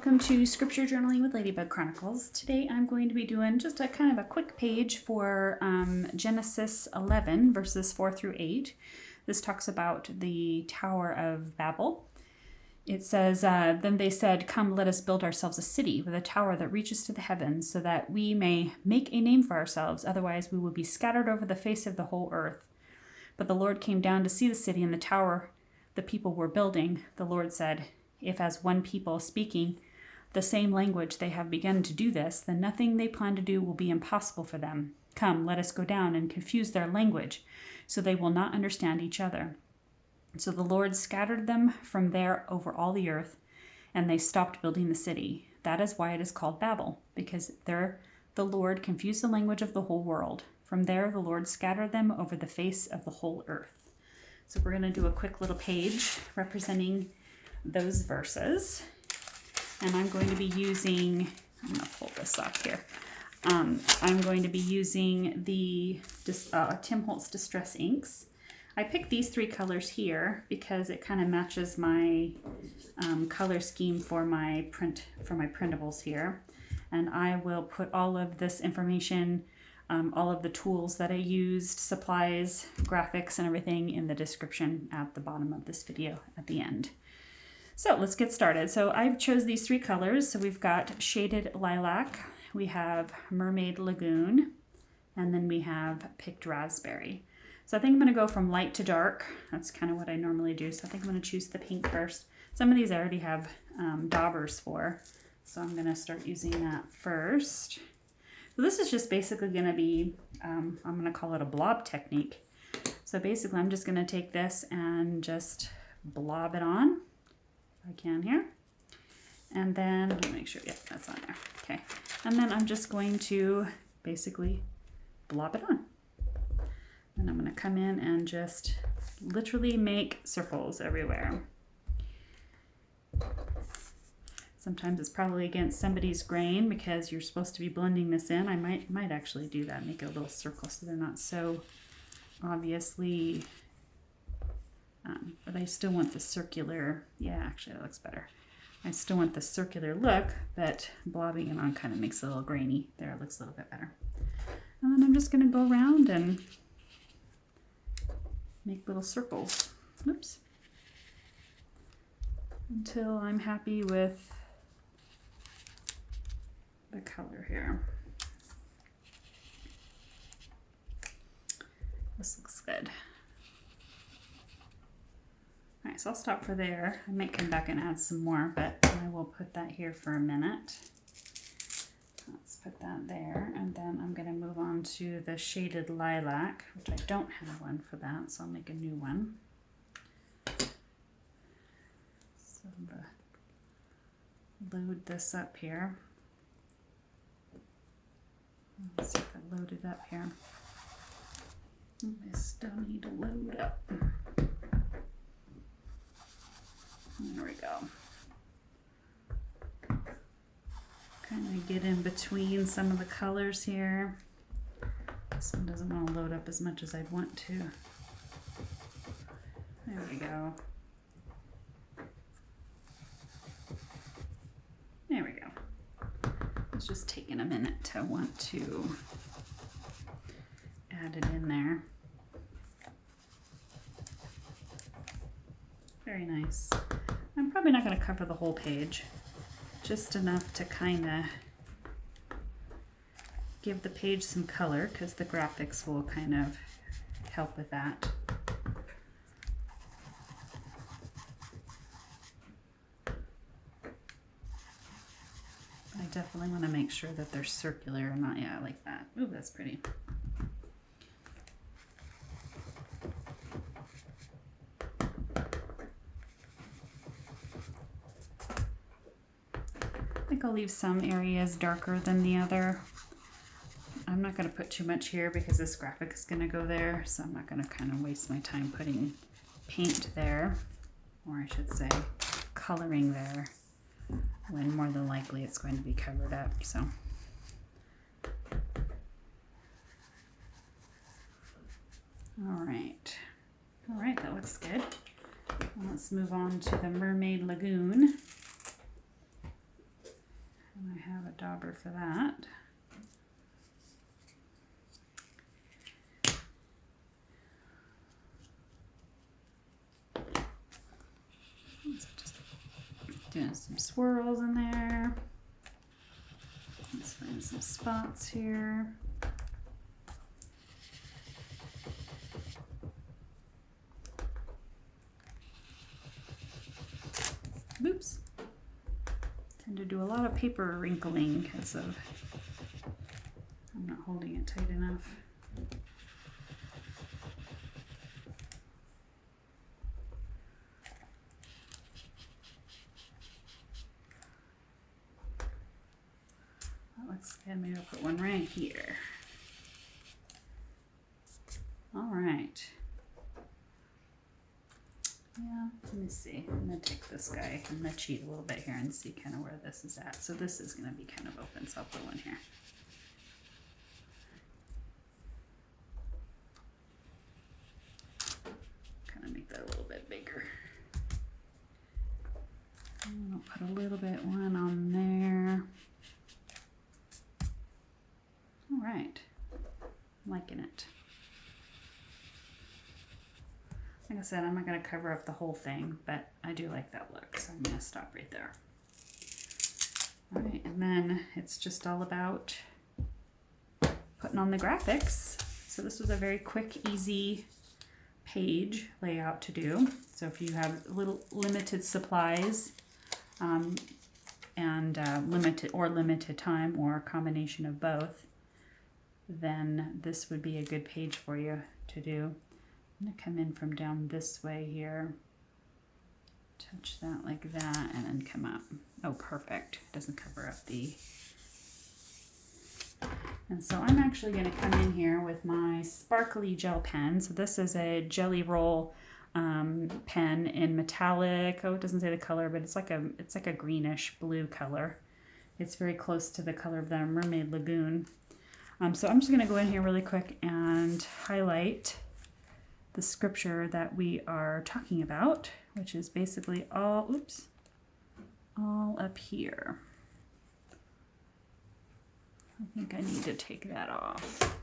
welcome to Scripture Journaling with Ladybug Chronicles. Today I'm going to be doing just a kind of a quick page for Genesis 11 verses 4 through 8. This talks about the Tower of Babel. It says, then they said, "Come, let us build ourselves a city with a tower that reaches to the heavens, so that we may make a name for ourselves. Otherwise we will be scattered over the face of the whole earth." But the Lord came down to see the city and the tower the people were building. The Lord said, "If as one people speaking the same language they have begun to do this, then nothing they plan to do will be impossible for them. Come, let us go down and confuse their language, so they will not understand each other." So the Lord scattered them from there over all the earth, and they stopped building the city. That is why it is called Babel, because there the Lord confused the language of the whole world. From there the Lord scattered them over the face of the whole earth. So we're going to do a quick little page representing those verses. And I'm going to be using, I'm going to pull this up here. I'm going to be using the Tim Holtz Distress inks. I picked these three colors here because it kind of matches my color scheme for my printables here. And I will put all of this information, all of the tools that I used, supplies, graphics, and everything in the description at the bottom of this video at the end. So let's get started. So I've chose these three colors. So we've got Shaded Lilac, we have Mermaid Lagoon, and then we have Picked Raspberry. So I think I'm going to go from light to dark. That's kind of what I normally do. So I think I'm going to choose the pink first. Some of these I already have daubers for, so I'm going to start using that first. So this is just basically going to be, I'm going to call it a blob technique. So basically I'm just going to take this and just blob it on. I can here. And then, let me make sure, yeah, that's on there. Okay. And then I'm just going to basically blob it on. And I'm going to come in and just literally make circles everywhere. Sometimes it's probably against somebody's grain because you're supposed to be blending this in. I might actually do that, make a little circle so they're not so obviously, but I still want the circular, yeah, actually that looks better. I still want the circular look, but blobbing it on kind of makes it a little grainy. There, it looks a little bit better. And then I'm just going to go around and make little circles. Oops. Until I'm happy with the color here. This looks good. All right, so I'll stop for there. I might come back and add some more, but I will put that here for a minute. Let's put that there, and then I'm going to move on to the Shaded Lilac, which I don't have one for that, so I'll make a new one. So load this up here. Let's see if I load it up here. I still need to load up. There we go. Kind of get in between some of the colors here. This one doesn't want to load up as much as I'd want to. There we go. There we go. It's just taking a minute to want to add it in there. Very nice. I'm probably not going to cover the whole page. Just enough to kind of give the page some color, because the graphics will kind of help with that. I definitely want to make sure that they're circular and not, yeah, like that. Ooh, that's pretty. I think I'll leave some areas darker than the other. I'm not going to put too much here because this graphic is going to go there, so I'm not going to kind of waste my time putting paint there, or I should say coloring there, when more than likely it's going to be covered up. So all right, that looks good. Let's move on to the Mermaid Lagoon. dauber for that. So just doing some swirls in there. Let's find some spots here. Oops. Tend to do a lot of paper wrinkling because of I'm not holding it tight enough. That looks good. Maybe I'll put one right here. All right. Yeah, let me see. I'm going to take this guy. I'm going to cheat a little bit here and see kind of where this is at. So this is going to be kind of open, so I'll put one here. Kind of make that a little bit bigger. And I'll put a little bit one on there. All right. I'm liking it. Like I said, I'm not going to cover up the whole thing, but I do like that look, so I'm going to stop right there. All right, and then it's just all about putting on the graphics. So this was a very quick, easy page layout to do. So if you have limited supplies and limited time or a combination of both, then this would be a good page for you to do. I'm going to come in from down this way here, touch that like that, and then come up. Oh, perfect. Doesn't cover up the... And so I'm actually going to come in here with my sparkly gel pen. So this is a Jelly Roll pen in metallic. Oh, it doesn't say the color, but it's like a greenish blue color. It's very close to the color of the Mermaid Lagoon. So I'm just going to go in here really quick and highlight the scripture that we are talking about, which is basically all up here. I think I need to take that off.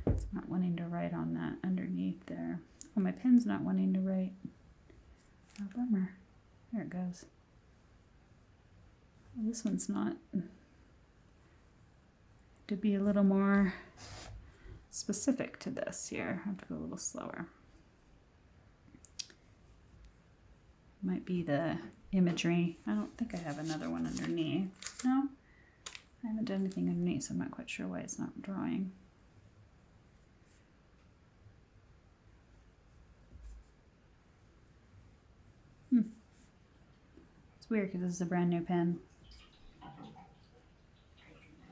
It's not wanting to write on that underneath there. Oh, my pen's not wanting to write. Oh, bummer. There it goes. Well, this one's not. To be a little more specific to this here, I have to go a little slower. Might be the imagery. I don't think I have another one underneath. No, I haven't done anything underneath, so I'm not quite sure why it's not drawing. It's weird because this is a brand new pen.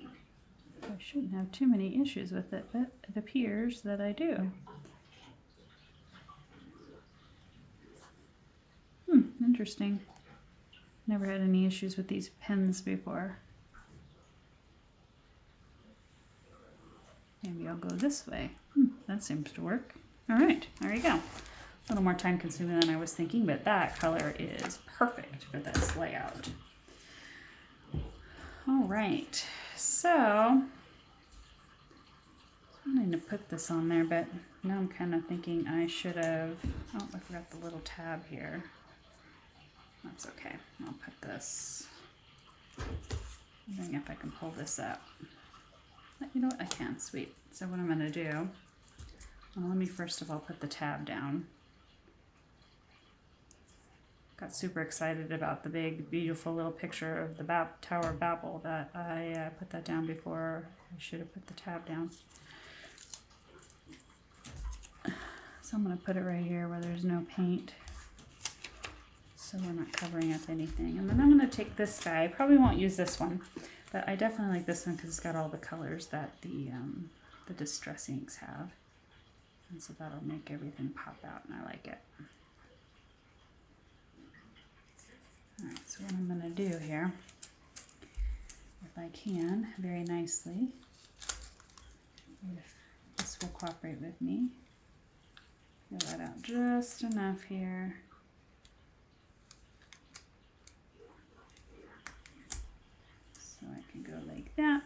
I shouldn't have too many issues with it, but it appears that I do. Interesting. Never had any issues with these pens before. Maybe I'll go this way. That seems to work. All right, there you go. A little more time consuming than I was thinking, but that color is perfect for this layout. All right, so I need to put this on there, but now I'm kind of thinking I should have, oh, I forgot the little tab here. That's okay. I'll put this. I'm wondering if I can pull this up. But you know what? I can. Sweet. So what I'm going to do, well, let me first of all put the tab down. Got super excited about the big, beautiful little picture of the Tower of Babel that I put that down before I should have put the tab down. So I'm going to put it right here where there's no paint, so we're not covering up anything. And then I'm going to take this guy. I probably won't use this one, but I definitely like this one because it's got all the colors that the Distress inks have. And so that'll make everything pop out, and I like it. All right, so what I'm going to do here, if I can, very nicely, if this will cooperate with me, fill that out just enough here. So I can go like that.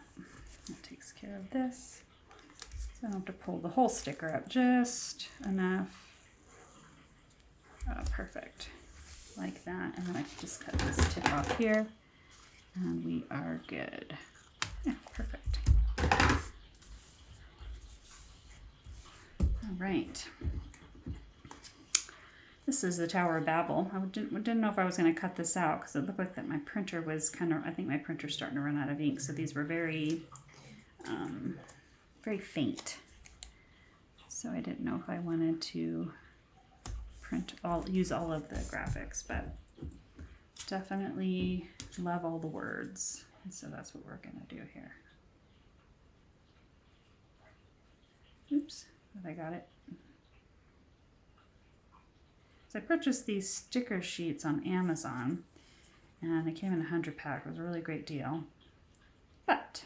That takes care of this. So I don't have to pull the whole sticker up, just enough. Oh, perfect. Like that. And then I can just cut this tip off here. And we are good. Yeah, perfect. All right. This is the Tower of Babel. I didn't know if I was going to cut this out because it looked like that my printer was I think my printer's starting to run out of ink. So these were very, very faint. So I didn't know if I wanted to use all of the graphics, but definitely love all the words. And so that's what we're going to do here. Oops, I got it. So I purchased these sticker sheets on Amazon, and it came in a 100-pack. It was a really great deal, but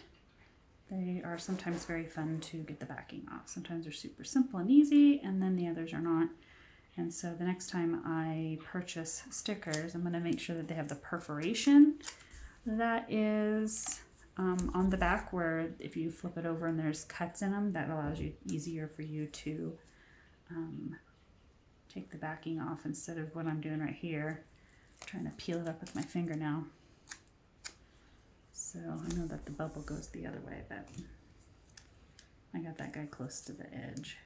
they are sometimes very fun to get the backing off. Sometimes they're super simple and easy, and then the others are not. And so the next time I purchase stickers, I'm going to make sure that they have the perforation that is on the back, where if you flip it over and there's cuts in them, that allows you easier for you to take the backing off instead of what I'm doing right here, trying to peel it up with my fingernail. So I know that the bubble goes the other way, but I got that guy close to the edge.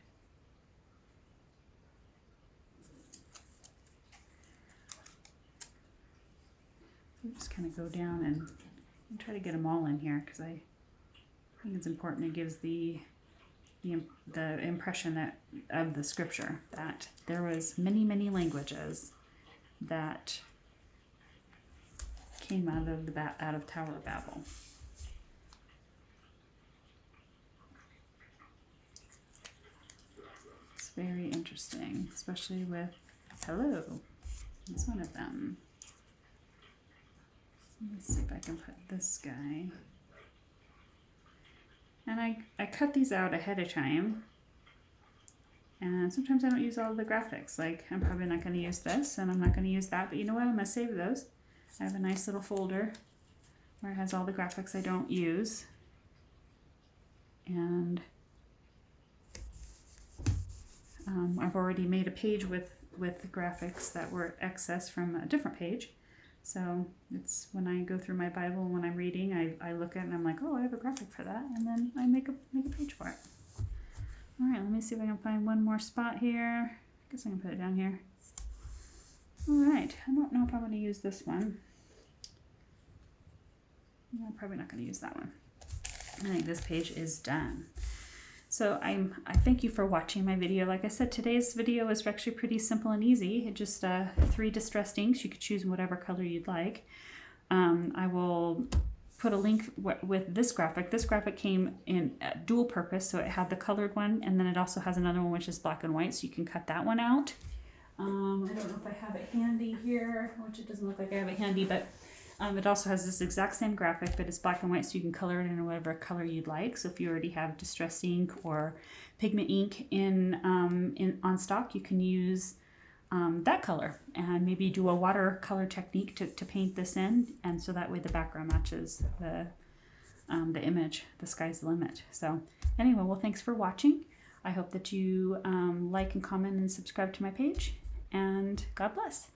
So just kind of go down and try to get them all in here, because I think it's important. It gives the impression that of the scripture that there was many languages that came out of Tower of Babel. It's very interesting, especially with hello. It's one of them. Let's see if I can put this guy. And I cut these out ahead of time. And sometimes I don't use all the graphics. Like, I'm probably not going to use this, and I'm not going to use that. But you know what? I'm going to save those. I have a nice little folder where it has all the graphics I don't use. And I've already made a page with the graphics that were excess from a different page. So it's when I go through my Bible, when I'm reading, I look at it and I'm like, oh, I have a graphic for that. And then I make a page for it. All right, let me see if I can find one more spot here. I guess I can put it down here. All right, I don't know if I'm going to use this one. No, I'm probably not going to use that one. I think this page is done. So I thank you for watching my video. Like I said, today's video is actually pretty simple and easy. It just 3 distressed inks. You could choose whatever color you'd like. I will put a link with this graphic. This graphic came in dual purpose, so it had the colored one, and then it also has another one which is black and white, so you can cut that one out. I don't know if I have it handy here, which it doesn't look like I have it handy, but it also has this exact same graphic, but it's black and white, so you can color it in whatever color you'd like. So if you already have distress ink or pigment ink on stock, you can use that color and maybe do a watercolor technique to paint this in, and so that way the background matches the image. The sky's the limit. So anyway, well, thanks for watching. I hope that you like and comment and subscribe to my page, and God bless.